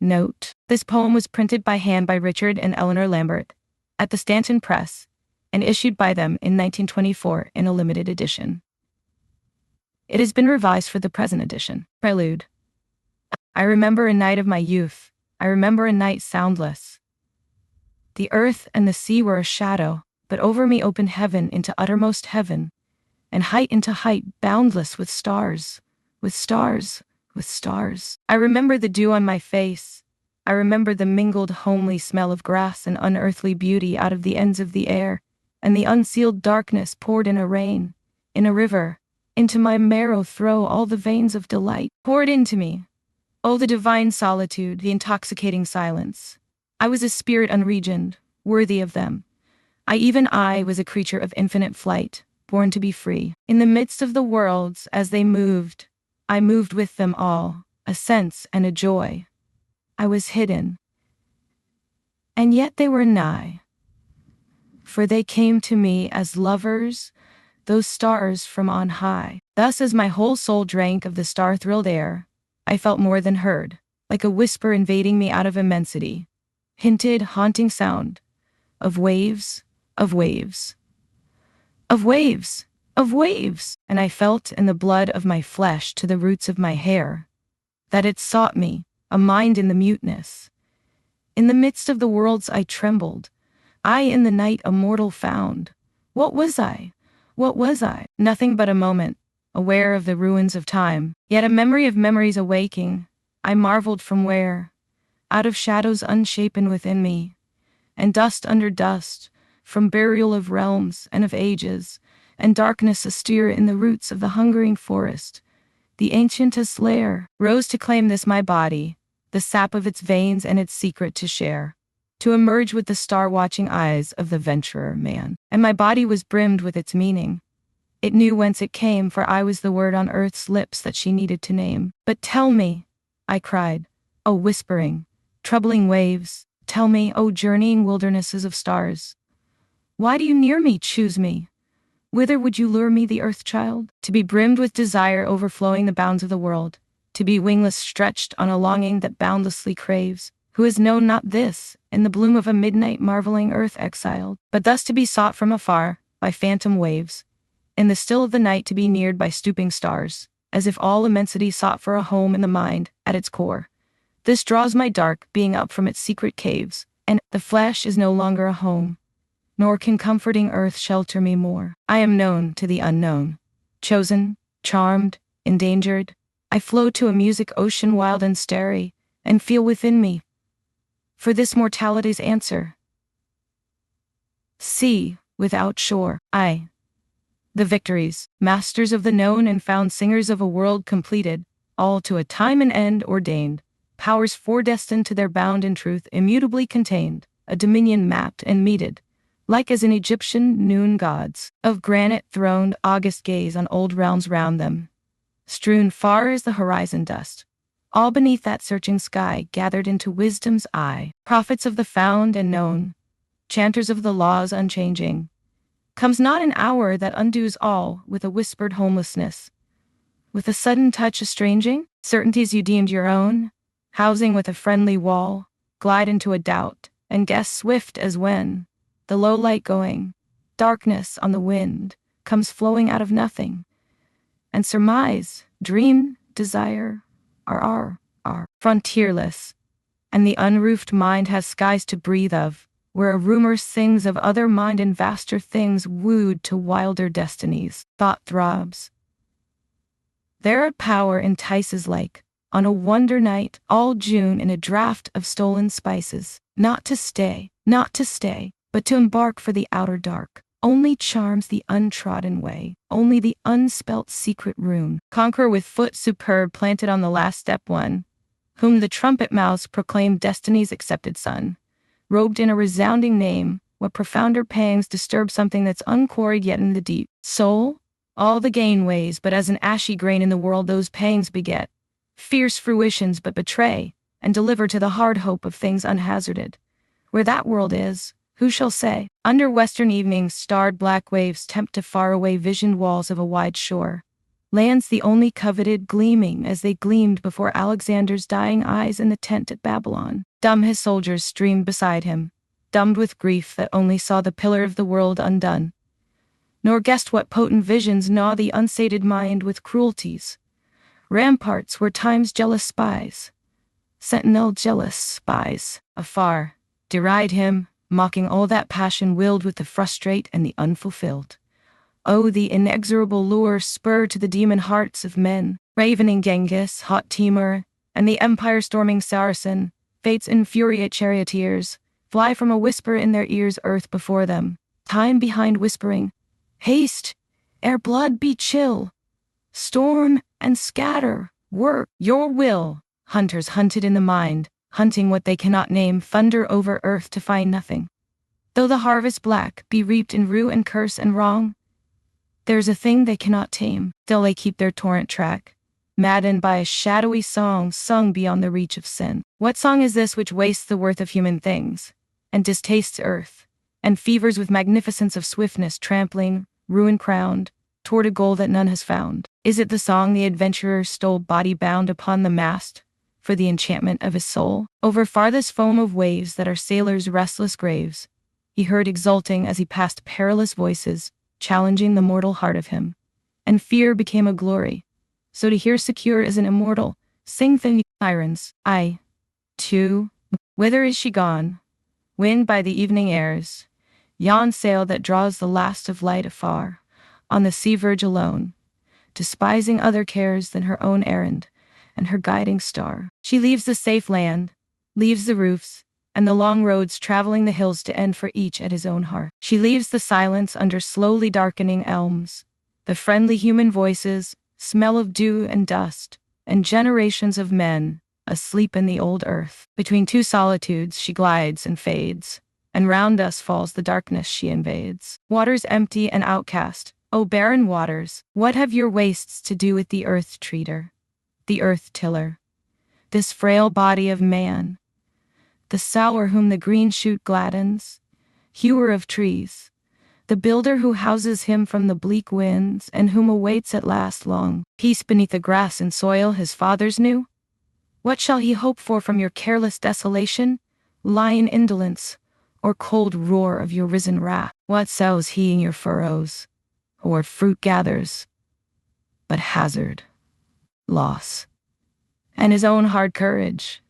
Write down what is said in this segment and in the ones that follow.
Note: this poem was printed by hand by Richard and Eleanor Lambert at the Stanton Press and issued by them in 1924 in a limited edition. It has been revised for the present edition. Prelude. I remember a night of my youth. I remember a night soundless. The earth and the sea were a shadow, but over me opened heaven into uttermost heaven, and height into height boundless with stars, with stars, with stars. I remember the dew on my face. I remember the mingled homely smell of grass and unearthly beauty out of the ends of the air, and the unsealed darkness poured in a rain, in a river, into my marrow throw all the veins of delight poured into me. Oh, the divine solitude, the intoxicating silence. I was a spirit unregioned, worthy of them. I was a creature of infinite flight, born to be free. In the midst of the worlds, as they moved, I moved with them all, a sense and a joy. I was hidden, and yet they were nigh. For they came to me as lovers, those stars from on high. Thus as my whole soul drank of the star-thrilled air, I felt more than heard, like a whisper invading me out of immensity, hinted, haunting sound, of waves, of waves, of waves, of waves. And I felt in the blood of my flesh to the roots of my hair, that it sought me, a mind in the muteness. In the midst of the worlds I trembled, I in the night a mortal found. What was I? What was I? Nothing but a moment, aware of the ruins of time, yet a memory of memories awaking. I marveled from where, out of shadows unshapen within me, and dust under dust, from burial of realms and of ages, and darkness austere in the roots of the hungering forest, the ancientest lair rose to claim this my body, the sap of its veins and its secret to share, to emerge with the star-watching eyes of the venturer man. And my body was brimmed with its meaning. It knew whence it came, for I was the word on earth's lips that she needed to name. But tell me, I cried, O whispering, troubling waves, tell me, O journeying wildernesses of stars, why do you near me, choose me? Whither would you lure me, the earth child? To be brimmed with desire overflowing the bounds of the world, to be wingless stretched on a longing that boundlessly craves, who has known not this, in the bloom of a midnight marveling earth exiled, but thus to be sought from afar, by phantom waves, in the still of the night to be neared by stooping stars, as if all immensity sought for a home in the mind, at its core. This draws my dark being up from its secret caves, and the flesh is no longer a home, nor can comforting earth shelter me more. I am known to the unknown, chosen, charmed, endangered. I flow to a music ocean wild and starry, and feel within me, for this mortality's answer. Sea, without shore, the victories, masters of the known and found, singers of a world completed, all to a time and end ordained, powers foredestined to their bound in truth immutably contained, a dominion mapped and meted, like as in Egyptian noon gods, of granite throned, august gaze on old realms round them, strewn far as the horizon dust, all beneath that searching sky gathered into wisdom's eye, prophets of the found and known, chanters of the laws unchanging. Comes not an hour that undoes all with a whispered homelessness, with a sudden touch estranging certainties you deemed your own, housing with a friendly wall, glide into a doubt, and guess swift as when, the low light going, darkness on the wind, comes flowing out of nothing, and surmise, dream, desire, are frontierless, and the unroofed mind has skies to breathe of, where a rumor sings of other mind and vaster things wooed to wilder destinies. Thought throbs. There a power entices like, on a wonder night, all June in a draught of stolen spices, not to stay, but to embark for the outer dark. Only charms the untrodden way, only the unspelt secret rune. Conqueror with foot superb planted on the last step one, whom the trumpet mouths proclaim destiny's accepted son. Robed in a resounding name, what profounder pangs disturb something that's unquarried yet in the deep soul? All the gain weighs but as an ashy grain in the world those pangs beget. Fierce fruitions but betray, and deliver to the hard hope of things unhazarded. Where that world is, who shall say? Under western evenings starred black waves tempt to faraway visioned walls of a wide shore. lands the only coveted gleaming as they gleamed before Alexander's dying eyes in the tent at Babylon. Dumb his soldiers streamed beside him, dumbed with grief that only saw the pillar of the world undone, nor guessed what potent visions gnaw the unsated mind with cruelties. Ramparts were time's jealous spies, sentinel jealous spies, afar, deride him, mocking all that passion willed with the frustrate and the unfulfilled. Oh, the inexorable lure spur to the demon hearts of men, ravening Genghis, hot Timur, and the empire-storming Saracen, fate's infuriate charioteers, fly from a whisper in their ears, earth before them, time behind whispering, haste, ere blood be chill, storm and scatter, work your will. Hunters hunted in the mind, hunting what they cannot name, thunder over earth to find nothing. Though the harvest black be reaped in rue and curse and wrong, there's a thing they cannot tame, still they keep their torrent track, maddened by a shadowy song sung beyond the reach of sin. What song is this which wastes the worth of human things, and distastes earth, and fevers with magnificence of swiftness, trampling, ruin-crowned, toward a goal that none has found? Is it the song the adventurer stole body-bound upon the mast, for the enchantment of his soul? Over farthest foam of waves that are sailors' restless graves, he heard exulting as he passed perilous voices, challenging the mortal heart of him, and fear became a glory. So to hear secure as an immortal, sing the Sirens. I, too, whither is she gone? Wind by the evening airs, yon sail that draws the last of light afar, on the sea verge alone, despising other cares than her own errand, and her guiding star. She leaves the safe land, leaves the roofs, and the long roads traveling the hills to end for each at his own heart. She leaves the silence under slowly darkening elms, the friendly human voices, smell of dew and dust, and generations of men, asleep in the old earth. Between two solitudes she glides and fades, and round us falls the darkness she invades. Waters empty and outcast, O barren waters, what have your wastes to do with the earth treater, the earth tiller, this frail body of man, the sower whom the green shoot gladdens, hewer of trees, the builder who houses him from the bleak winds, and whom awaits at last long peace beneath the grass and soil his fathers knew? What shall he hope for from your careless desolation, lion indolence, or cold roar of your risen wrath? What sows he in your furrows, or fruit gathers, but hazard, loss, and his own hard courage?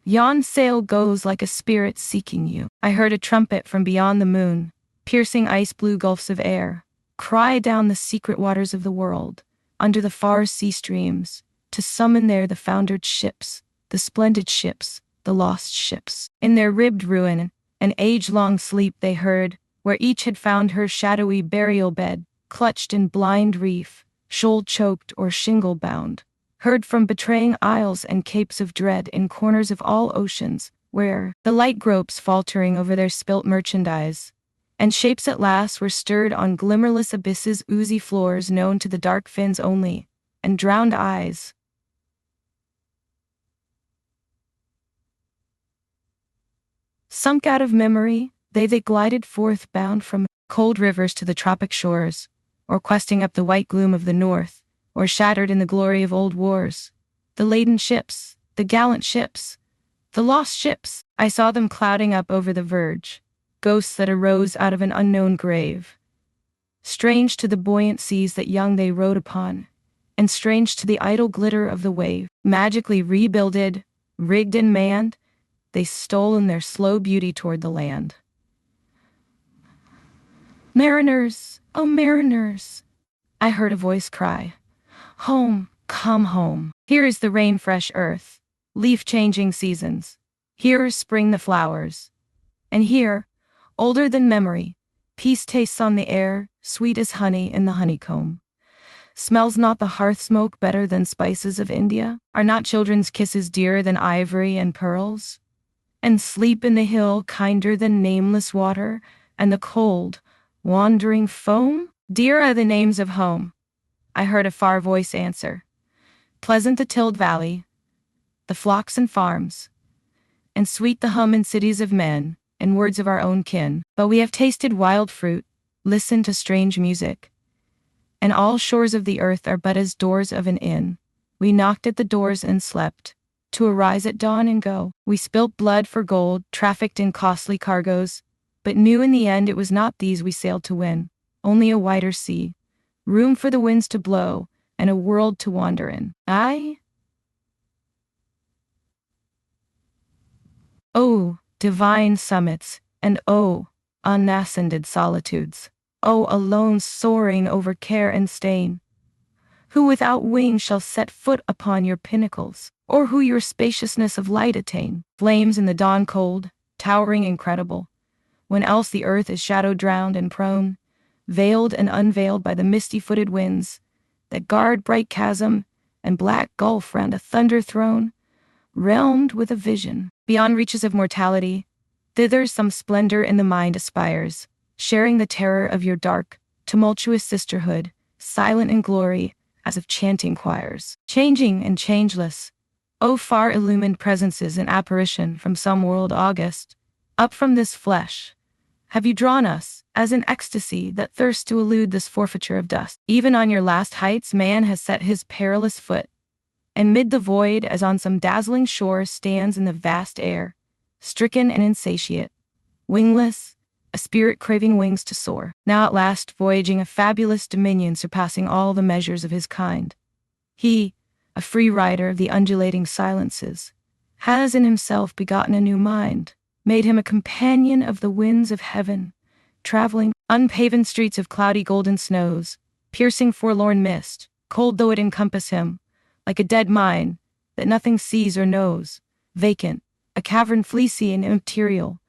Yon sail goes like a spirit seeking you. I heard a trumpet from beyond the moon, piercing ice-blue gulfs of air, cry down the secret waters of the world, under the far sea streams, to summon there the foundered ships, the splendid ships, the lost ships. In their ribbed ruin, an age-long sleep they heard, where each had found her shadowy burial bed, clutched in blind reef, shoal-choked or shingle-bound. Heard from betraying isles and capes of dread in corners of all oceans, where the light gropes faltering over their spilt merchandise, and shapes at last were stirred on glimmerless abysses, oozy floors known to the dark fins only, and drowned eyes. Sunk out of memory, they glided forth bound from cold rivers to the tropic shores, or questing up the white gloom of the north, or shattered in the glory of old wars. The laden ships, the gallant ships, the lost ships, I saw them clouding up over the verge, ghosts that arose out of an unknown grave. Strange to the buoyant seas that young they rode upon, and strange to the idle glitter of the wave. Magically rebuilded, rigged and manned, they stole in their slow beauty toward the land. Mariners, oh mariners, I heard a voice cry. Home, come home. Here is the rain-fresh earth, leaf-changing seasons. Here spring the flowers. And here, older than memory, peace tastes on the air, sweet as honey in the honeycomb. Smells not the hearth smoke better than spices of India? Are not children's kisses dearer than ivory and pearls? And sleep in the hill kinder than nameless water, and the cold, wandering foam? Dear are the names of home, I heard a far voice answer. Pleasant the tilled valley, the flocks and farms, and sweet the hum in cities of men, and words of our own kin. But we have tasted wild fruit, listened to strange music, And all shores of the earth are but as doors of an inn. We knocked at the doors and slept, to arise at dawn and go. We spilt blood for gold, trafficked in costly cargoes, but knew in the end it was not these we sailed to win, only a wider sea, room for the winds to blow, and a world to wander in. Aye? Oh, divine summits, and oh, unascended solitudes. Oh, alone soaring over care and stain. Who without wing shall set foot upon your pinnacles, or who your spaciousness of light attain? Flames in the dawn cold, towering incredible, when else the earth is shadow drowned and prone, veiled and unveiled by the misty-footed winds that guard bright chasm and black gulf round a thunder throne, realmed with a vision. Beyond reaches of mortality, thither some splendor in the mind aspires, sharing the terror of your dark, tumultuous sisterhood, silent in glory, as of chanting choirs. Changing and changeless, O far illumined presences in apparition from some world august, up from this flesh, have you drawn us, as in ecstasy that thirsts to elude this forfeiture of dust. Even on your last heights man has set his perilous foot, and mid the void as on some dazzling shore stands in the vast air, stricken and insatiate, wingless, a spirit craving wings to soar. Now at last voyaging a fabulous dominion surpassing all the measures of his kind. He, a free rider of the undulating silences, has in himself begotten a new mind, made him a companion of the winds of heaven, traveling unpaven streets of cloudy golden snows, piercing forlorn mist, cold though it encompass him, like a dead mine that nothing sees or knows, vacant, a cavern fleecy and immaterial,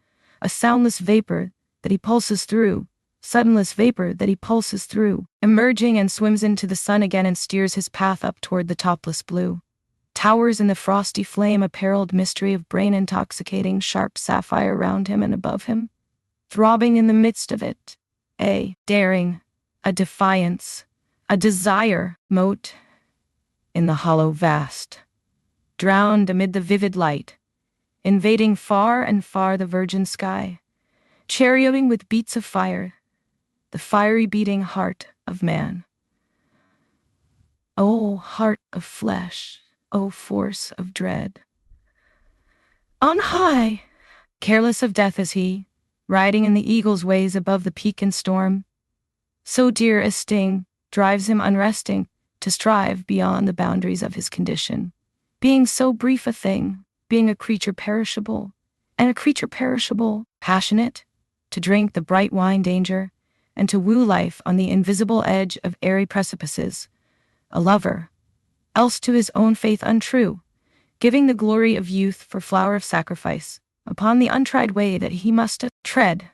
a soundless vapor that he pulses through, suddenless vapor that he pulses through, emerging and swims into the sun again and steers his path up toward the topless blue. Towers in the frosty flame apparelled mystery of brain intoxicating sharp sapphire round him and above him, throbbing in the midst of it, a daring, a defiance, a desire, mote in the hollow vast, drowned amid the vivid light, invading far and far the virgin sky, charioting with beats of fire, the fiery beating heart of man. O heart of flesh, O force of dread. On high, careless of death is he, riding in the eagle's ways above the peak and storm. So dear a sting drives him unresting to strive beyond the boundaries of his condition, being so brief a thing, being a creature perishable, and a creature perishable, passionate, to drink the bright wine danger, and to woo life on the invisible edge of airy precipices, a lover, else to his own faith untrue, giving the glory of youth for flower of sacrifice, upon the untried way that he must tread,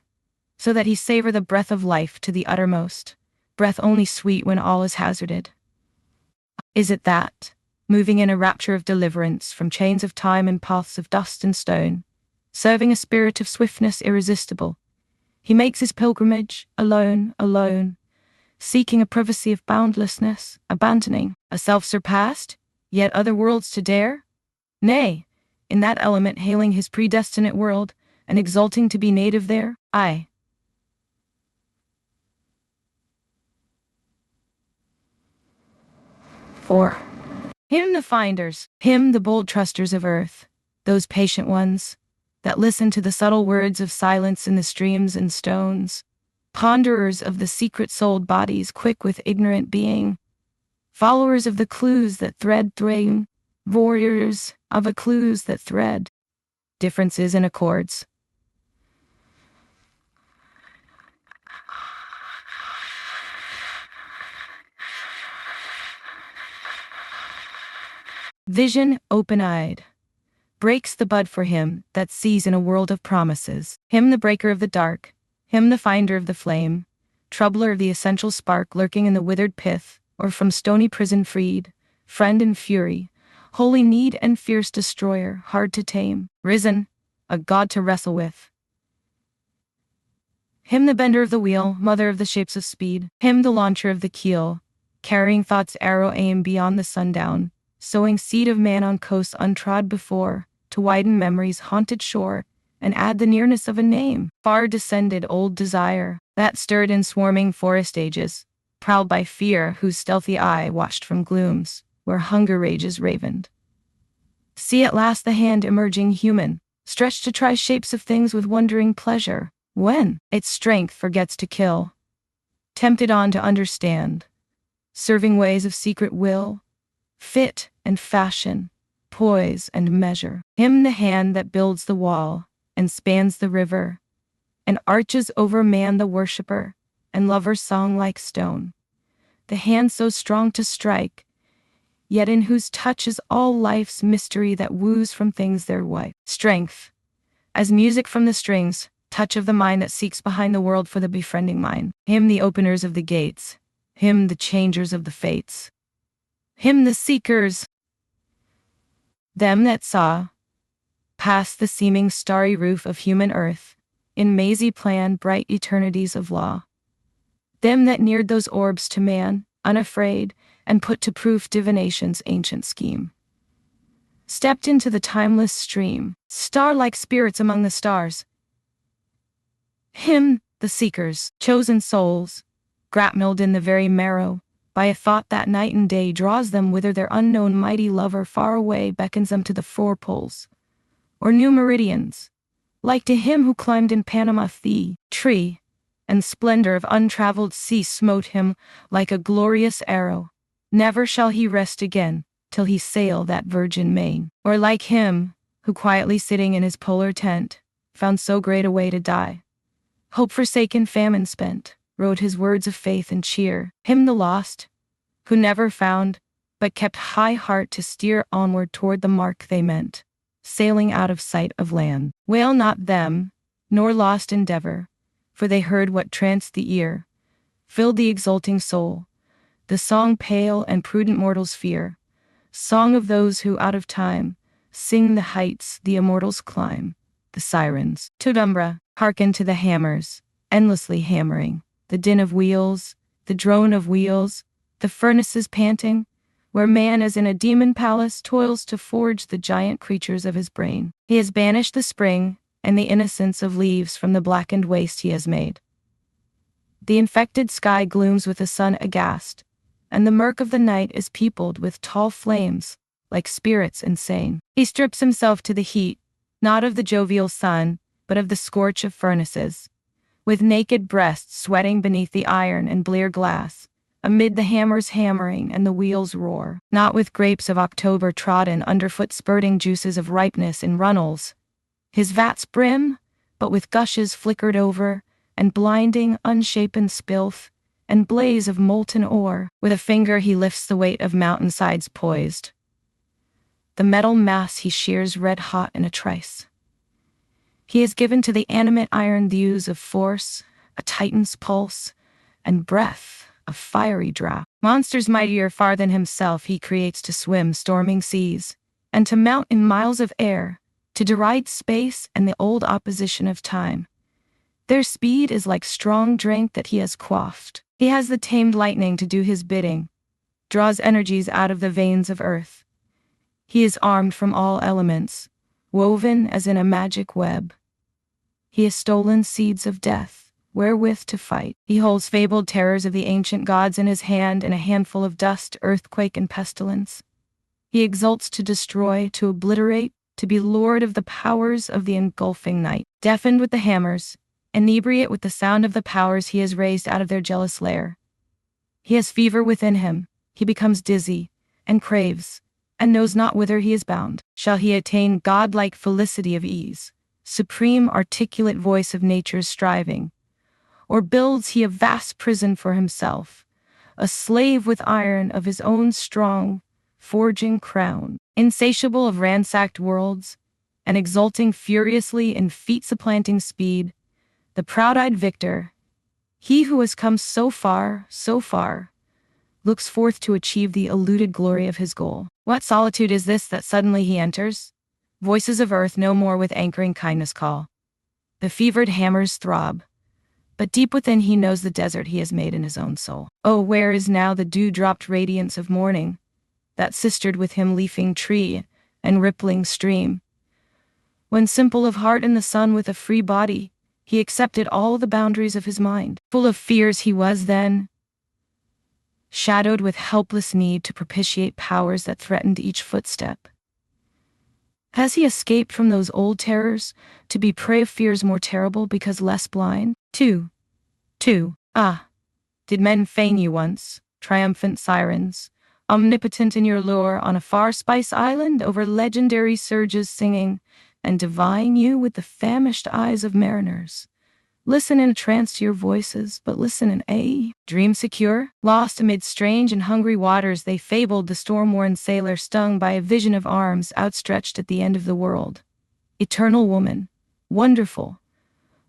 so that he savor the breath of life to the uttermost, breath only sweet when all is hazarded. Is it that, moving in a rapture of deliverance from chains of time and paths of dust and stone, serving a spirit of swiftness irresistible, he makes his pilgrimage, alone, alone, seeking a privacy of boundlessness, abandoning a self surpassed, yet other worlds to dare? Nay, in that element hailing his predestinate world, and exulting to be native there, aye. For him the finders, him the bold trusters of earth, those patient ones, that listen to the subtle words of silence in the streams and stones, ponderers of the secret-souled bodies quick with ignorant being, followers of the clues that thread thream, warriors of a clues that thread, differences and accords. Vision open-eyed breaks the bud for him that sees in a world of promises, him the breaker of the dark, him the finder of the flame, troubler of the essential spark lurking in the withered pith, or from stony prison freed, friend in fury, holy need and fierce destroyer, hard to tame, risen, a god to wrestle with. Him the bender of the wheel, mother of the shapes of speed, him the launcher of the keel, carrying thought's arrow aim beyond the sundown, sowing seed of man on coasts untrod before, to widen memory's haunted shore, and add the nearness of a name, far descended old desire, that stirred in swarming forest ages, prowled by fear, whose stealthy eye watched from glooms, where hunger rages ravened. See at last the hand emerging human, stretched to try shapes of things with wondering pleasure, when its strength forgets to kill, tempted on to understand, serving ways of secret will, fit and fashion, poise and measure. Him the hand that builds the wall, and spans the river, and arches over man the worshipper, and lover's song like stone. The hand so strong to strike, yet in whose touch is all life's mystery that woos from things their wife. Strength, as music from the strings, touch of the mind that seeks behind the world for the befriending mind. Him the openers of the gates, him the changers of the fates, him the seekers, them that saw, past the seeming starry roof of human earth, in mazy plan bright eternities of law. Them that neared those orbs to man, unafraid, and put to proof divination's ancient scheme. Stepped into the timeless stream, star-like spirits among the stars. Him, the seekers, chosen souls, grappled in the very marrow, by a thought that night and day draws them whither their unknown mighty lover far away beckons them to the four poles, or new meridians, like to him who climbed in Panama the tree, and splendor of untraveled sea smote him like a glorious arrow. Never shall he rest again, till he sail that virgin main. Or like him, who quietly sitting in his polar tent, found so great a way to die. Hope forsaken, famine spent, wrote his words of faith and cheer. Him the lost, who never found, but kept high heart to steer onward toward the mark they meant, sailing out of sight of land. Wail not them, nor lost endeavor, for they heard what tranced the ear, filled the exulting soul, the song pale and prudent mortals fear, song of those who out of time sing the heights the immortals climb, the Sirens. Tudumbra, hearken to the hammers, endlessly hammering, the din of wheels, the drone of wheels, the furnaces panting, where man as in a demon palace toils to forge the giant creatures of his brain. He has banished the spring, and the innocence of leaves from the blackened waste he has made. The infected sky glooms with the sun aghast, and the murk of the night is peopled with tall flames, like spirits insane. He strips himself to the heat, not of the jovial sun, but of the scorch of furnaces, with naked breasts sweating beneath the iron and blear glass, amid the hammers hammering and the wheels roar. Not with grapes of October trodden underfoot spurting juices of ripeness in runnels, his vats brim, but with gushes flickered over, and blinding, unshapen spilth, and blaze of molten ore. With a finger he lifts the weight of mountainsides poised. The metal mass he shears red-hot in a trice. He has given to the animate iron thews of force, a titan's pulse, and breath, a fiery draught. Monsters mightier far than himself he creates to swim storming seas, and to mount in miles of air, to deride space and the old opposition of time. Their speed is like strong drink that he has quaffed. He has the tamed lightning to do his bidding, draws energies out of the veins of earth. He is armed from all elements, woven as in a magic web. He has stolen seeds of death, wherewith to fight. He holds fabled terrors of the ancient gods in his hand and a handful of dust, earthquake, and pestilence. He exults to destroy, to obliterate, to be lord of the powers of the engulfing night. Deafened with the hammers, inebriate with the sound of the powers he has raised out of their jealous lair. He has fever within him, he becomes dizzy, and craves, and knows not whither he is bound. Shall he attain godlike felicity of ease, supreme articulate voice of nature's striving, or builds he a vast prison for himself, a slave with iron of his own strong, forging crown, insatiable of ransacked worlds, and exulting furiously in feet-supplanting speed, the proud-eyed victor, he who has come so far, looks forth to achieve the eluded glory of his goal. What solitude is this that suddenly he enters? Voices of earth no more with anchoring kindness call. The fevered hammers throb, but deep within he knows the desert he has made in his own soul. Oh, where is now the dew-dropped radiance of morning, that sistered with him leafing tree and rippling stream? When simple of heart in the sun with a free body, he accepted all the boundaries of his mind. Full of fears he was then, shadowed with helpless need to propitiate powers that threatened each footstep. Has he escaped from those old terrors, to be prey of fears more terrible because less blind? 2. Ah, did men feign you once, triumphant sirens, omnipotent in your lure on a far spice island over legendary surges singing, and divine you with the famished eyes of mariners? Listen in a trance to your voices, but listen in a dream secure. Lost amid strange and hungry waters, they fabled the storm-worn sailor stung by a vision of arms outstretched at the end of the world. Eternal woman, wonderful,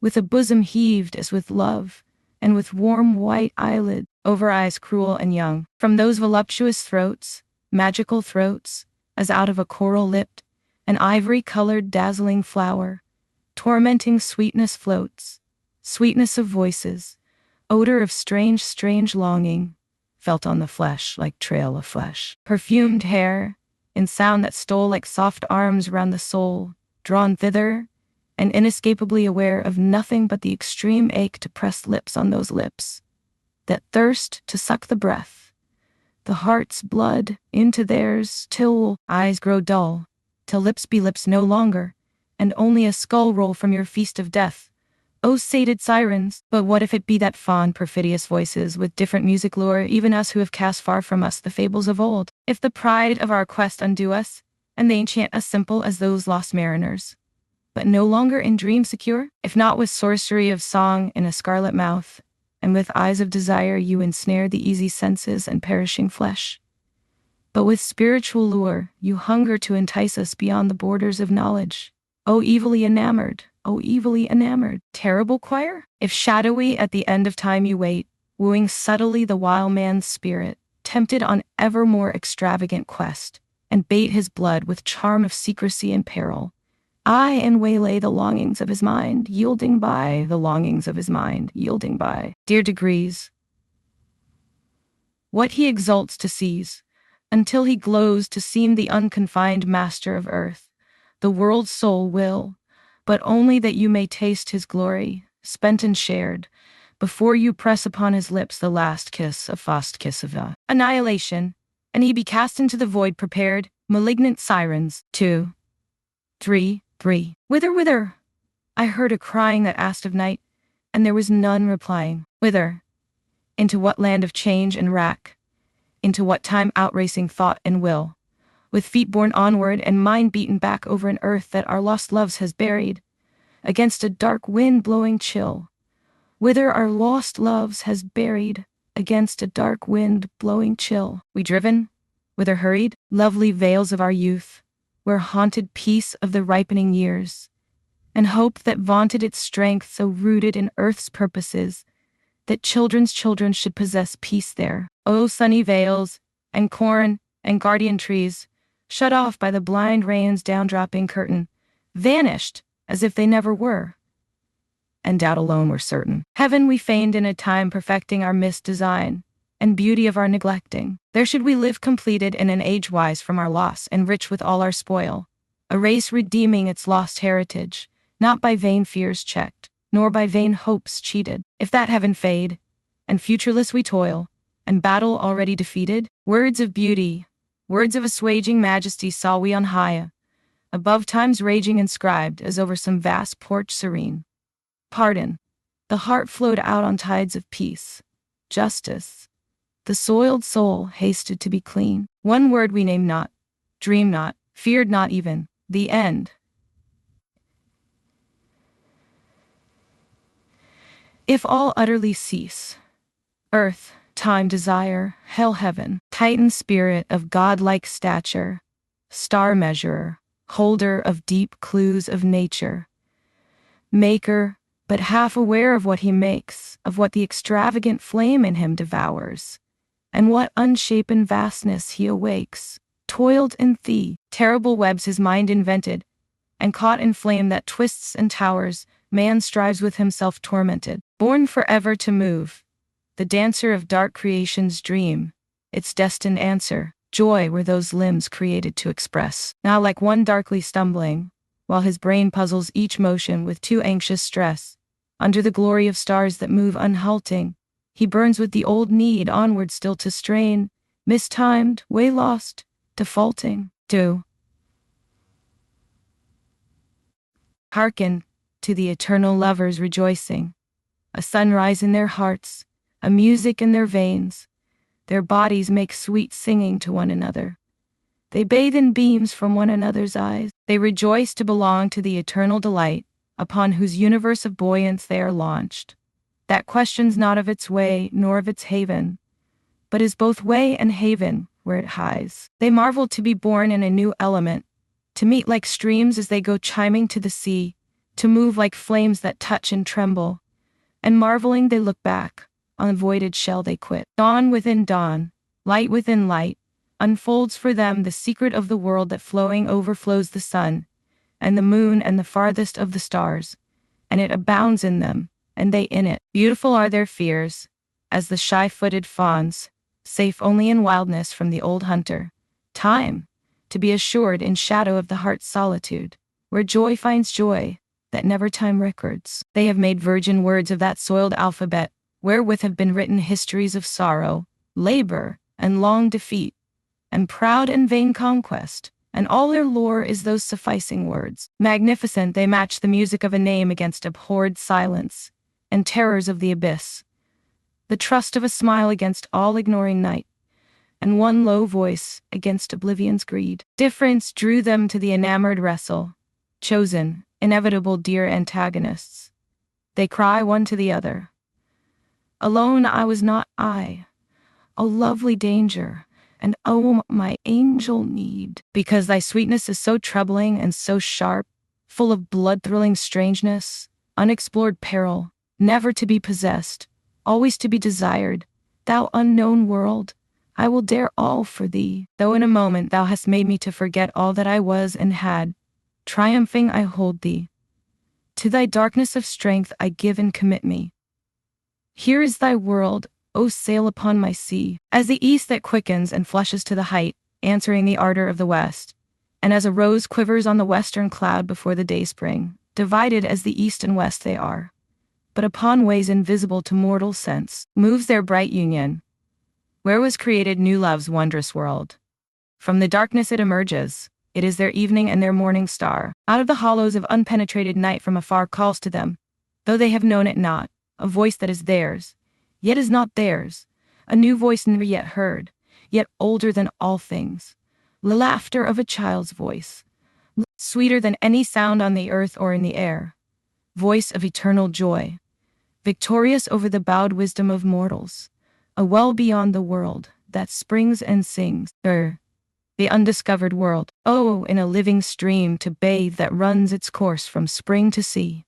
with a bosom heaved as with love, and with warm white eyelid over eyes cruel and young. From those voluptuous throats, magical throats, as out of a coral-lipped, an ivory-colored dazzling flower, tormenting sweetness floats. Sweetness of voices, odor of strange longing, felt on the flesh like trail of flesh. Perfumed hair, in sound that stole like soft arms round the soul, drawn thither, and inescapably aware of nothing but the extreme ache to press lips on those lips, that thirst to suck the breath, the heart's blood into theirs, till eyes grow dull, till lips be lips no longer, and only a skull roll from your feast of death. O sated sirens, but what if it be that fond, perfidious voices with different music lure even us who have cast far from us the fables of old? If the pride of our quest undo us, and they enchant us simple as those lost mariners, but no longer in dream secure? If not with sorcery of song in a scarlet mouth, and with eyes of desire you ensnare the easy senses and perishing flesh, but with spiritual lure you hunger to entice us beyond the borders of knowledge. O evilly enamored, O evilly enamored, terrible choir? If shadowy at the end of time you wait, wooing subtly the wild man's spirit, tempted on ever more extravagant quest, and bait his blood with charm of secrecy and peril, aye, and waylay the longings of his mind, yielding by the longings of his mind, yielding by dear degrees what he exults to seize, until he glows to seem the unconfined master of earth, the world's soul will, but only that you may taste his glory, spent and shared, before you press upon his lips the last kiss of annihilation, and he be cast into the void prepared, malignant sirens. 2. Whither? I heard a crying that asked of night, and there was none replying. Whither? Into what land of change and wrack? Into what time outracing thought and will? With feet borne onward and mind beaten back over an earth that our lost loves has buried, against a dark wind blowing chill. Whither our lost loves has buried, against a dark wind blowing chill. We driven? Whither hurried? Lovely vales of our youth, where haunted peace of the ripening years, and hope that vaunted its strength so rooted in earth's purposes, that children's children should possess peace there. O sunny vales, and corn, and guardian trees, shut off by the blind rain's down-dropping curtain, vanished as if they never were, and doubt alone were certain. Heaven we feigned in a time perfecting our missed design, and beauty of our neglecting. There should we live completed in an age wise from our loss and rich with all our spoil, a race redeeming its lost heritage, not by vain fears checked, nor by vain hopes cheated. If that heaven fade, and futureless we toil, and battle already defeated, words of beauty, words of assuaging majesty saw we on high, above time's raging inscribed as over some vast porch serene. Pardon, the heart flowed out on tides of peace, justice. The soiled soul hasted to be clean. One word we named not, dreamed not, feared not even, the end. If all utterly cease, earth, time, desire, hell, heaven, Titan spirit of godlike stature, star measurer, holder of deep clues of nature, maker, but half aware of what he makes, of what the extravagant flame in him devours, and what unshapen vastness he awakes, toiled in terrible webs his mind invented, and caught in flame that twists and towers, man strives with himself tormented, born forever to move, the dancer of dark creation's dream, its destined answer, joy were those limbs created to express. Now like one darkly stumbling, while his brain puzzles each motion with too anxious stress, under the glory of stars that move unhalting, He burns with the old need onward still to strain, mistimed, way lost, defaulting. Do hearken to the eternal lovers rejoicing, a sunrise in their hearts, a music in their veins. Their bodies make sweet singing to one another. They bathe in beams from one another's eyes. They rejoice to belong to the eternal delight, upon whose universe of buoyance they are launched, that questions not of its way nor of its haven, but is both way and haven where it hies. They marvel to be born in a new element, to meet like streams as they go chiming to the sea, to move like flames that touch and tremble, and marveling they look back, on the voided shell they quit. Dawn within dawn, light within light, unfolds for them the secret of the world that flowing overflows the sun, and the moon and the farthest of the stars, and it abounds in them, and they in it. Beautiful are their fears, as the shy-footed fawns, safe only in wildness from the old hunter. Time, to be assured in shadow of the heart's solitude, where joy finds joy, that never time records. They have made virgin words of that soiled alphabet, wherewith have been written histories of sorrow, labor, and long defeat, and proud and vain conquest, and all their lore is those sufficing words. Magnificent, they match the music of a name against abhorred silence, and terrors of the abyss, the trust of a smile against all-ignoring night, and one low voice against oblivion's greed. Difference drew them to the enamored wrestle, chosen, inevitable dear antagonists. They cry one to the other, alone I was not I, a lovely danger, and oh, my angel need. Because thy sweetness is so troubling and so sharp, full of blood-thrilling strangeness, unexplored peril, never to be possessed, always to be desired, thou unknown world, I will dare all for thee. Though in a moment thou hast made me to forget all that I was and had, triumphing I hold thee. To thy darkness of strength I give and commit me. Here is thy world, O sail upon my sea, as the east that quickens and flushes to the height, answering the ardor of the west, and as a rose quivers on the western cloud before the dayspring, divided as the east and west they are, but upon ways invisible to mortal sense, moves their bright union, where was created new love's wondrous world. From the darkness it emerges, it is their evening and their morning star. Out of the hollows of unpenetrated night from afar calls to them, though they have known it not, a voice that is theirs, yet is not theirs, a new voice never yet heard, yet older than all things, the laughter of a child's voice, sweeter than any sound on the earth or in the air, voice of eternal joy, victorious over the bowed wisdom of mortals, a well beyond the world that springs and sings, the undiscovered world, oh, in a living stream to bathe that runs its course from spring to sea.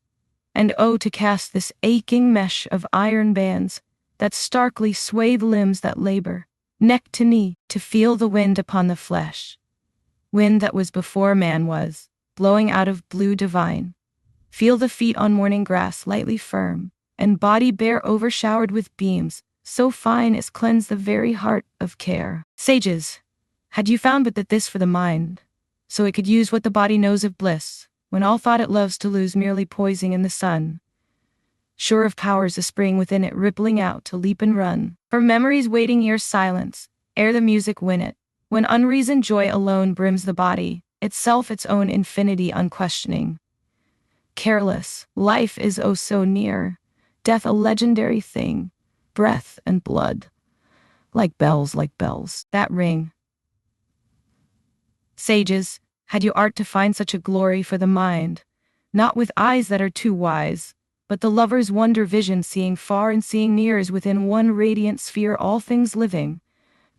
And oh, to cast this aching mesh of iron bands that starkly swathe limbs that labor, neck to knee, to feel the wind upon the flesh. Wind that was before man was, blowing out of blue divine. Feel the feet on morning grass lightly firm, and body bare overshowered with beams, so fine as cleanse the very heart of care. Sages, had you found but that this for the mind, so it could use what the body knows of bliss, when all thought it loves to lose merely poising in the sun, sure of powers a spring within it rippling out to leap and run, for memory's waiting ears silence, ere the music win it, when unreasoned joy alone brims the body, itself its own infinity unquestioning. Careless, life is oh so near, death a legendary thing, breath and blood, like bells, that ring. Sages, had you art to find such a glory for the mind, not with eyes that are too wise, but the lover's wonder vision seeing far and seeing near as within one radiant sphere all things living,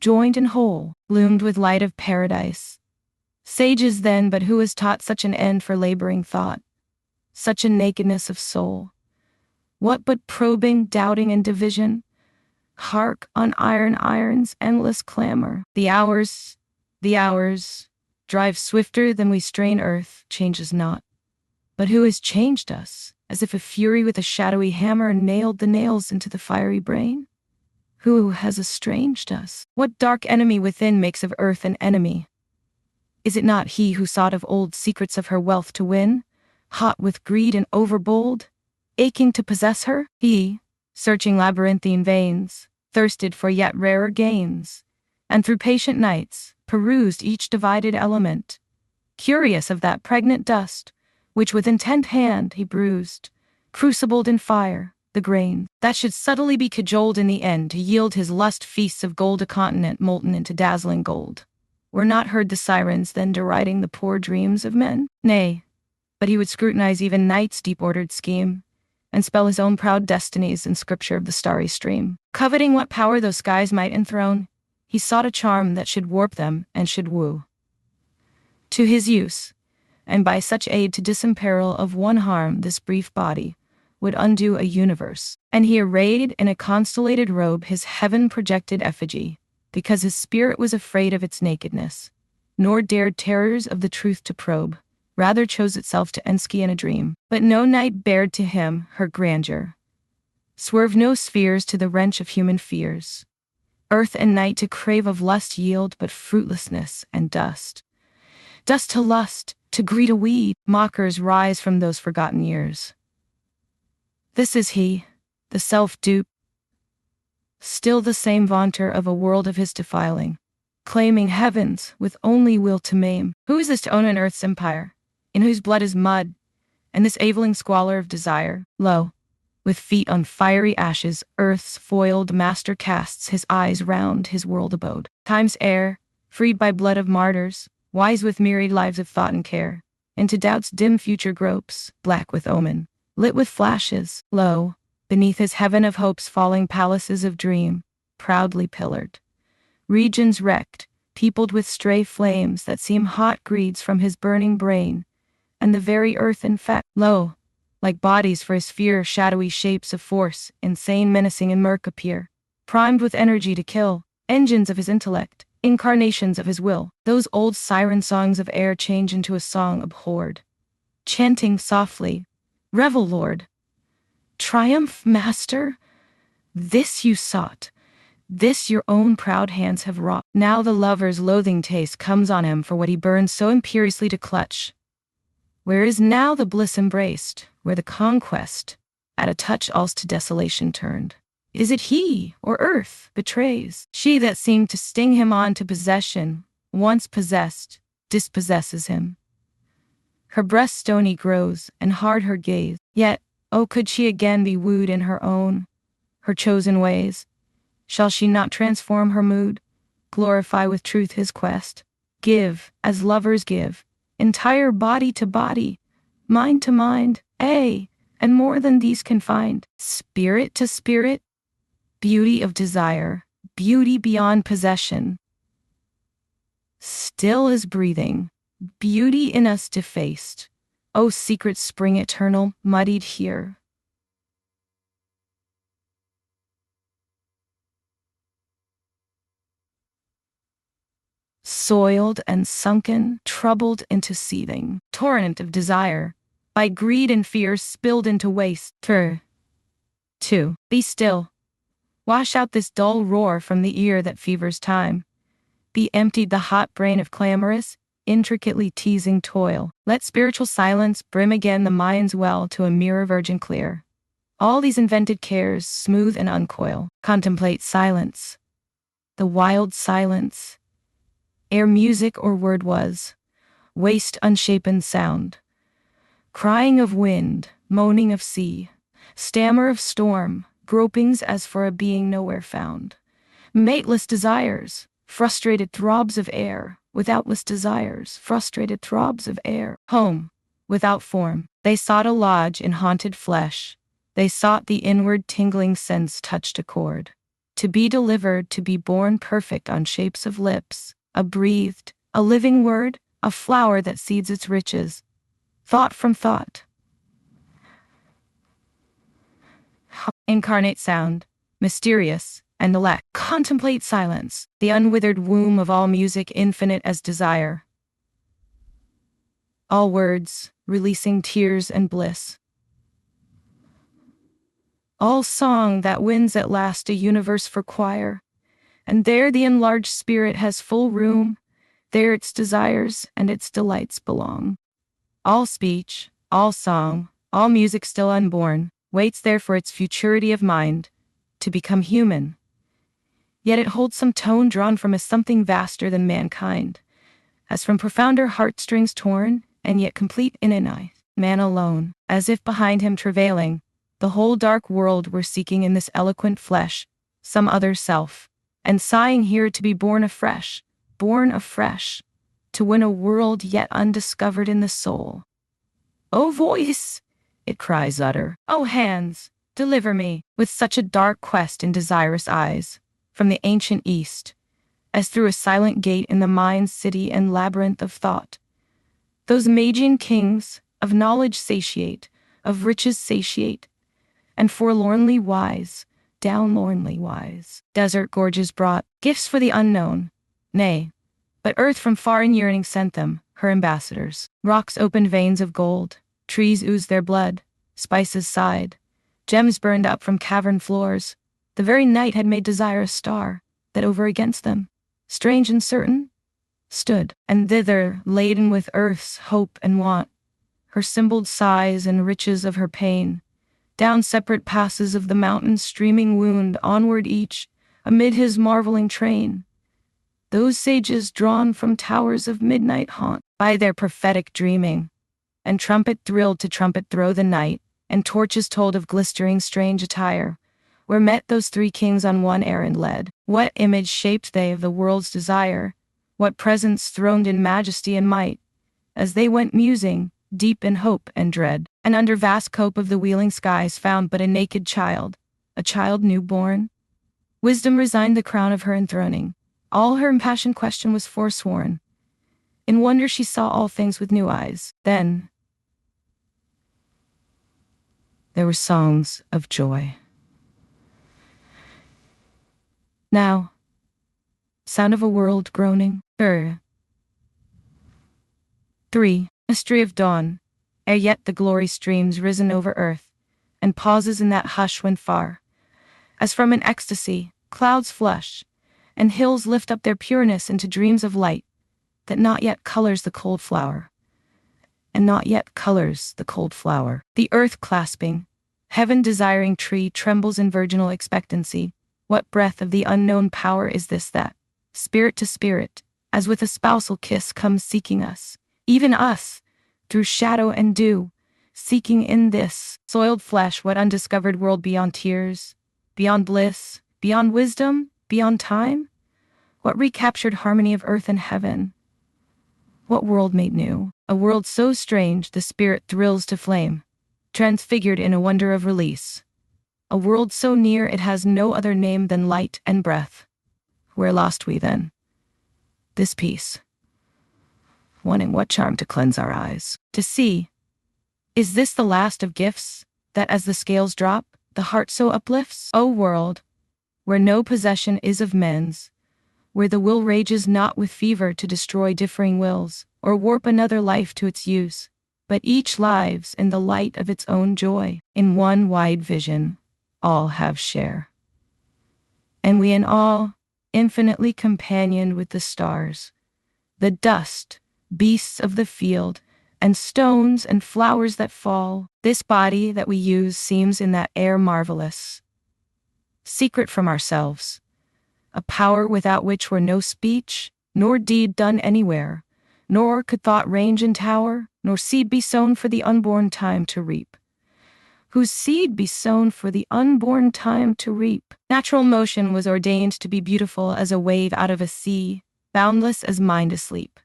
joined and whole, bloomed with light of paradise. Sages then, but who has taught such an end for laboring thought, such a nakedness of soul? What but probing, doubting, and division? Hark on iron's endless clamor. The hours, drive swifter than we strain earth, changes not. But who has changed us, as if a fury with a shadowy hammer nailed the nails into the fiery brain? Who has estranged us? What dark enemy within makes of earth an enemy? Is it not he who sought of old secrets of her wealth to win, hot with greed and overbold, aching to possess her? He, searching labyrinthine veins, thirsted for yet rarer gains, and through patient nights, perused each divided element, curious of that pregnant dust, which with intent hand he bruised, crucibled in fire, the grain, that should subtly be cajoled in the end to yield his lust feasts of gold, a continent molten into dazzling gold. Were not heard the sirens then deriding the poor dreams of men? Nay, but he would scrutinize even night's deep-ordered scheme, and spell his own proud destinies in scripture of the starry stream. Coveting what power those skies might enthrone, he sought a charm that should warp them and should woo to his use, and by such aid to disemperil of one harm this brief body, would undo a universe. And he arrayed in a constellated robe his heaven-projected effigy, because his spirit was afraid of its nakedness, nor dared terrors of the truth to probe, rather chose itself to ensky in a dream. But no night bared to him her grandeur, swerve no spheres to the wrench of human fears. Earth and night to crave of lust yield but fruitlessness and dust. Dust to lust, to greed a weed, mockers rise from those forgotten years. This is he, the self-dupe, still the same vaunter of a world of his defiling, claiming heavens with only will to maim. Who is this to own an earth's empire, in whose blood is mud, and this aveling squalor of desire? Lo, with feet on fiery ashes, earth's foiled master casts his eyes round his world abode. Time's heir, freed by blood of martyrs, wise with myriad lives of thought and care, into doubt's dim future gropes, black with omen, lit with flashes. Lo, beneath his heaven of hope's falling palaces of dream, proudly pillared, regions wrecked, peopled with stray flames that seem hot greeds from his burning brain, and the very earth infect. Lo, like bodies for his fear, shadowy shapes of force, insane, menacing, and murk appear, primed with energy to kill, engines of his intellect, incarnations of his will. Those old siren songs of air change into a song abhorred, chanting softly, "Revel, Lord! Triumph, Master! This you sought, this your own proud hands have wrought." Now the lover's loathing taste comes on him for what he burns so imperiously to clutch. Where is now the bliss embraced, where the conquest, at a touch all's to desolation turned? Is it he, or earth, betrays? She that seemed to sting him on to possession, once possessed, dispossesses him. Her breast stony grows, and hard her gaze. Yet, oh, could she again be wooed in her own, her chosen ways? Shall she not transform her mood, glorify with truth his quest, give, as lovers give, entire body to body, mind to mind, ay, and more than these confined, spirit to spirit? Beauty of desire, beauty beyond possession, still as breathing, beauty in us defaced, O secret spring eternal, muddied here. Soiled and sunken, troubled into seething, torrent of desire, by greed and fear spilled into waste. 2. Be still. Wash out this dull roar from the ear that fevers time. Be emptied the hot brain of clamorous, intricately teasing toil. Let spiritual silence brim again the mind's well to a mirror virgin clear. All these invented cares smooth and uncoil. Contemplate silence, the wild silence, ere music or word was, waste unshapen sound, crying of wind, moaning of sea, stammer of storm, gropings as for a being nowhere found. Mateless desires, frustrated throbs of air, withoutless desires, frustrated throbs of air. Home, without form, they sought a lodge in haunted flesh, they sought the inward tingling sense touched a chord. To be delivered, to be born perfect on shapes of lips, a breathed, a living word, a flower that seeds its riches. Thought from thought. Incarnate sound, mysterious, and elect. Contemplate silence, the unwithered womb of all music, infinite as desire. All words, releasing tears and bliss. All song that wins at last a universe for choir. And there the enlarged spirit has full room, there its desires and its delights belong. All speech, all song, all music still unborn, waits there for its futurity of mind, to become human. Yet it holds some tone drawn from a something vaster than mankind, as from profounder heartstrings torn, and yet complete in an eye. Man alone, as if behind him travailing, the whole dark world were seeking in this eloquent flesh, some other self, and sighing here to be born afresh, to win a world yet undiscovered in the soul. O voice, it cries utter, O hands, deliver me, with such a dark quest in desirous eyes, from the ancient East, as through a silent gate in the mind's city and labyrinth of thought. Those Magian kings, of knowledge satiate, of riches satiate, and forlornly wise, downlornly wise. Desert gorges brought gifts for the unknown, nay, but earth from far in yearning sent them, her ambassadors. Rocks opened veins of gold, trees oozed their blood, spices sighed, gems burned up from cavern floors. The very night had made desire a star, that over against them, strange and certain, stood, and thither, laden with earth's hope and want, her symboled sighs and riches of her pain, down separate passes of the mountain's streaming wound, onward each, amid his marveling train. Those sages drawn from towers of midnight haunt, by their prophetic dreaming, and trumpet thrilled to trumpet throw the night, and torches told of glistering strange attire, where met those three kings on one errand led. What image shaped they of the world's desire? What presence throned in majesty and might, as they went musing, deep in hope and dread, and under vast cope of the wheeling skies found but a naked child, a child newborn? Wisdom resigned the crown of her enthroning. All her impassioned question was forsworn. In wonder she saw all things with new eyes. Then there were songs of joy. Now, sound of a world groaning. 3. Mystery of dawn, ere yet the glory streams risen over earth, and pauses in that hush when far, as from an ecstasy, clouds flush, and hills lift up their pureness into dreams of light, that not yet colors the cold flower, and not yet colors the cold flower. The earth clasping, heaven desiring tree trembles in virginal expectancy. What breath of the unknown power is this that, spirit to spirit, as with a spousal kiss comes seeking us, even us, through shadow and dew, seeking in this soiled flesh what undiscovered world beyond tears, beyond bliss, beyond wisdom, beyond time? What recaptured harmony of earth and heaven? What world made new? A world so strange the spirit thrills to flame, transfigured in a wonder of release. A world so near it has no other name than light and breath. Where lost we then? This peace. Wanting what charm to cleanse our eyes? To see, is this the last of gifts, that as the scales drop, the heart so uplifts? O world, where no possession is of men's, where the will rages not with fever to destroy differing wills, or warp another life to its use, but each lives in the light of its own joy. In one wide vision, all have share. And we in all, infinitely companioned with the stars, the dust, beasts of the field, and stones and flowers that fall. This body that we use seems in that air marvelous, secret from ourselves, a power without which were no speech, nor deed done anywhere, nor could thought range and tower, nor seed be sown for the unborn time to reap. Whose seed be sown for the unborn time to reap. Natural motion was ordained to be beautiful as a wave out of a sea, boundless as mind asleep.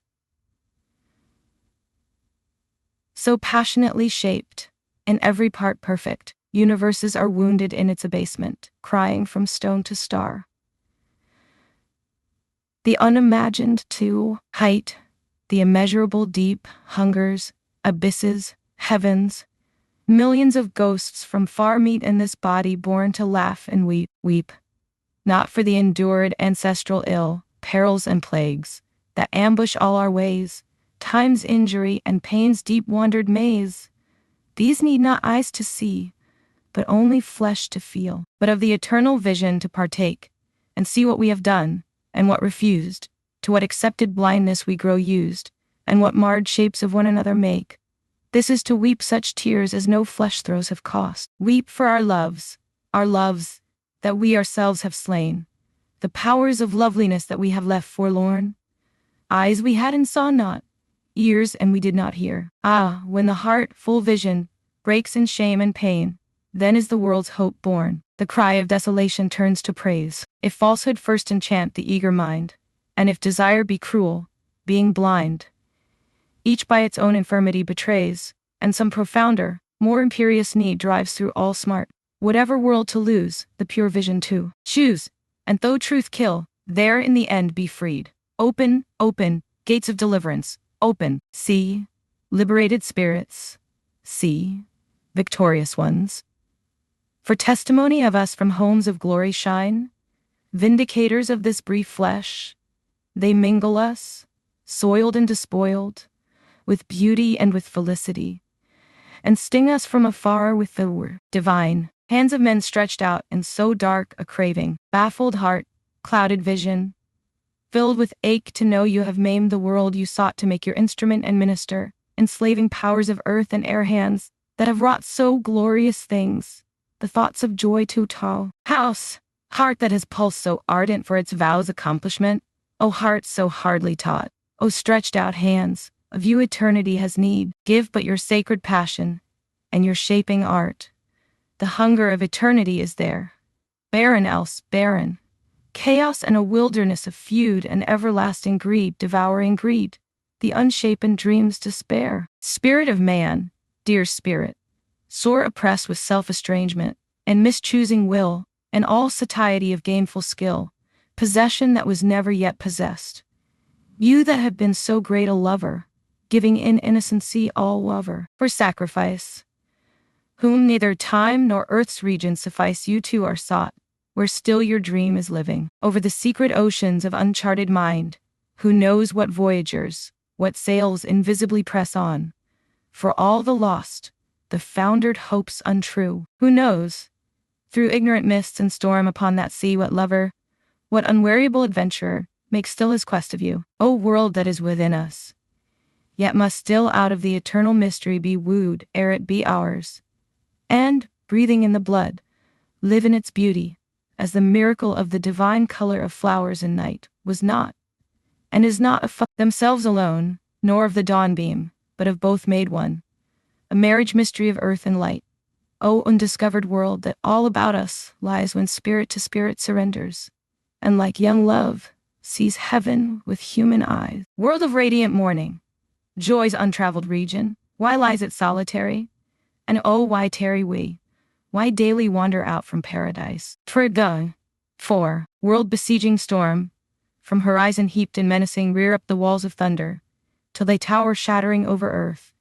So passionately shaped, in every part perfect, universes are wounded in its abasement, crying from stone to star. The unimagined to height, the immeasurable deep, hungers, abysses, heavens. Millions of ghosts from far meet in this body born to laugh and weep, not for the endured ancestral ill, perils and plagues, that ambush all our ways, time's injury and pain's deep wandered maze. These need not eyes to see, but only flesh to feel, but of the eternal vision to partake, and see what we have done, and what refused, to what accepted blindness we grow used, and what marred shapes of one another make. This is to weep such tears as no flesh throes have cost. Weep for our loves, that we ourselves have slain, the powers of loveliness that we have left forlorn, eyes we had and saw not, ears and we did not hear. Ah, when the heart, full vision, breaks in shame and pain, then is the world's hope born. The cry of desolation turns to praise. If falsehood first enchant the eager mind, and if desire be cruel, being blind, each by its own infirmity betrays, and some profounder, more imperious need drives through all smart. Whatever world to lose, the pure vision to choose, and though truth kill, there in the end be freed. Open, open, gates of deliverance, open. See, liberated spirits. See, victorious ones. For testimony of us from homes of glory shine, vindicators of this brief flesh, they mingle us, soiled and despoiled, with beauty and with felicity, and sting us from afar with the divine hands of men stretched out in so dark a craving, baffled heart, clouded vision, filled with ache to know you have maimed the world you sought to make your instrument and minister, enslaving powers of earth and air hands that have wrought so glorious things, the thoughts of joy too tall. House, heart that has pulsed so ardent for its vows accomplishment, O heart so hardly taught, O stretched out hands, of you eternity has need. Give but your sacred passion, and your shaping art. The hunger of eternity is there. Barren else, barren. Chaos and a wilderness of feud and everlasting greed devouring greed. The unshapen dreams despair. Spirit of man, dear spirit, sore oppressed with self-estrangement, and mischoosing will, and all satiety of gainful skill, possession that was never yet possessed. You that have been so great a lover, giving in innocency all lover, for sacrifice, whom neither time nor earth's region suffice, you too are sought, where still your dream is living, over the secret oceans of uncharted mind, who knows what voyagers, what sails invisibly press on, for all the lost, the foundered hopes untrue, who knows, through ignorant mists and storm upon that sea, what lover, what unweariable adventurer, makes still his quest of you, O world that is within us, yet must still out of the eternal mystery be wooed ere it be ours, and, breathing in the blood, live in its beauty, as the miracle of the divine color of flowers in night was not, and is not of themselves alone, nor of the dawn beam, but of both made one, a marriage mystery of earth and light. O undiscovered world that all about us lies when spirit to spirit surrenders, and like young love, sees heaven with human eyes. World of radiant morning, joy's untraveled region, why lies it solitary? And oh, why tarry we? Why daily wander out from paradise? For, world besieging storm, from horizon heaped and menacing rear up the walls of thunder, till they tower shattering over earth,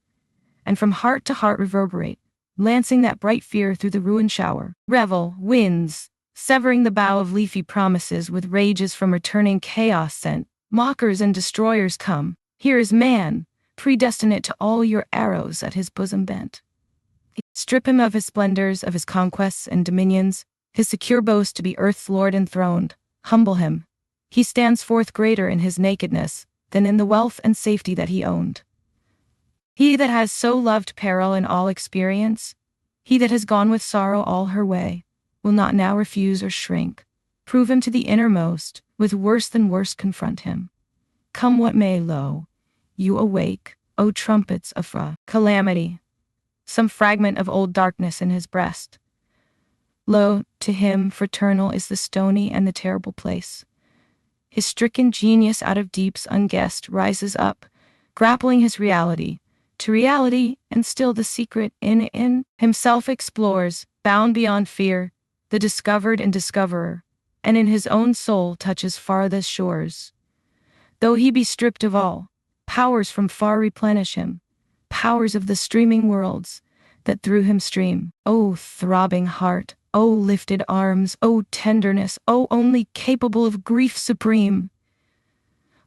and from heart to heart reverberate, lancing that bright fear through the ruined shower. Revel, winds, severing the bough of leafy promises with rages from returning chaos sent, mockers and destroyers come, here is man, predestinate to all your arrows at his bosom bent. Strip him of his splendors, of his conquests and dominions, his secure boast to be earth's lord enthroned, humble him. He stands forth greater in his nakedness than in the wealth and safety that he owned. He that has so loved peril in all experience, he that has gone with sorrow all her way, will not now refuse or shrink. Prove him to the innermost, with worse than worse confront him. Come what may, lo, you awake, O trumpets of calamity, some fragment of old darkness in his breast. Lo, to him fraternal is the stony and the terrible place. His stricken genius out of deeps unguessed rises up, grappling his reality, to reality, and still the secret in himself explores, bound beyond fear, the discovered and discoverer, and in his own soul touches farthest shores. Though he be stripped of all, powers from far replenish him, powers of the streaming worlds, that through him stream. O throbbing heart, O lifted arms, O tenderness, O only capable of grief supreme!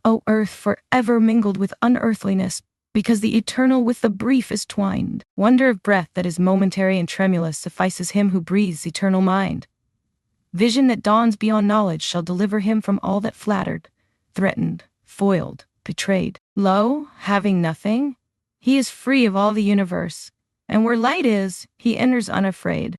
O earth forever mingled with unearthliness, because the eternal with the brief is twined. Wonder of breath that is momentary and tremulous suffices him who breathes eternal mind. Vision that dawns beyond knowledge shall deliver him from all that flattered, threatened, foiled, betrayed. Lo, having nothing, He is free of all the universe, and where light is, he enters unafraid.